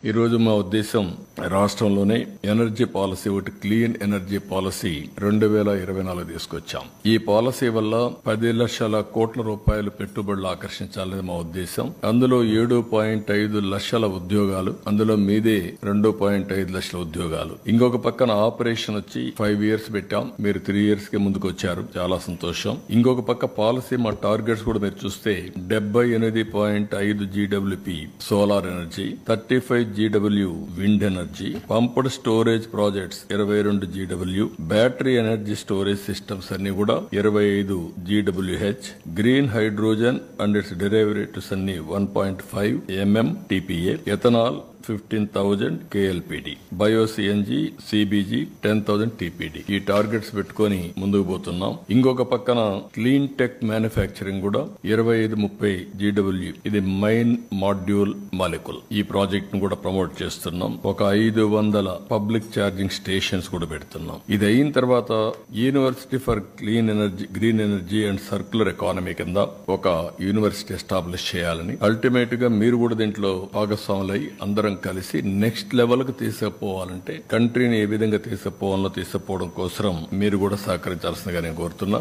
ఈ రోజు మా ఉద్దేశం రాష్ట్రంలోనే ఎనర్జీ పాలసీ ఒకటి క్లీన్ ఎనర్జీ పాలసీ 2024 తీసుకొచ్చాం. ఈ పాలసీ వల్ల 10 లక్షల కోట్ల రూపాయలు పెట్టుబడులు ఆకర్షించాలని మా ఉద్దేశం. అందులో 7.5 లక్షల ఉద్యోగాలు, అందులో మీదే 2.5 లక్షల ఉద్యోగాలు. ఇంకొక పక్కన ఆపరేషన్ వచ్చి 5 ఇయర్స్ పెట్టాం. మీరు 3 ఇయర్స్ కి ముందుకు వచ్చారు, చాలా సంతోషం. ఇంకొక పక్క పాలసీ మా టార్గెట్స్ కూడా మీరు చూస్తే 78.5 GWP solar energy, 35 GW wind energy, pumped storage projects 22 GW, battery energy storage systems అన్ని కూడా 25 GWH, green hydrogen and its derivatives అన్ని 1.5 MMTPA, ethanol 15,000 KLPD, bio CNG CBG 10,000 TPD. ఈ టార్గెట్స్ పెట్టుకుని ముందుకు పోతున్నాం. ఇంకొక పక్కన క్లీన్ టెక్ మ్యానుఫ్యాక్చరింగ్ కూడా 25-30 GW, ఇది మైన్ మాడ్యూల్ మాలిక్యూల్. ఈ ప్రాజెక్ట్ ను కూడా ప్రమోట్ చేస్తున్నాం. ఒక 500 పబ్లిక్ ఛార్జింగ్ స్టేషన్స్ కూడా పెడుతున్నాం. ఇది అయిన తర్వాత university for clean energy, green energy and circular economy కింద ఒక యూనివర్సిటీ ఎస్టాబ్లిష్ చేయాలని, అల్టిమేట్ గా మీరు కూడా దీంట్లో భాగస్వాములై అందరం కలిసి నెక్స్ట్ లెవెల్ కు తీసుకుపోవాలంటే కంట్రీని ఏ విధంగా తీసుకుపోవాలో తీసుకుపోవడం కోసం మీరు కూడా సహకరించాల్సిందిగా నేను కోరుతున్నా.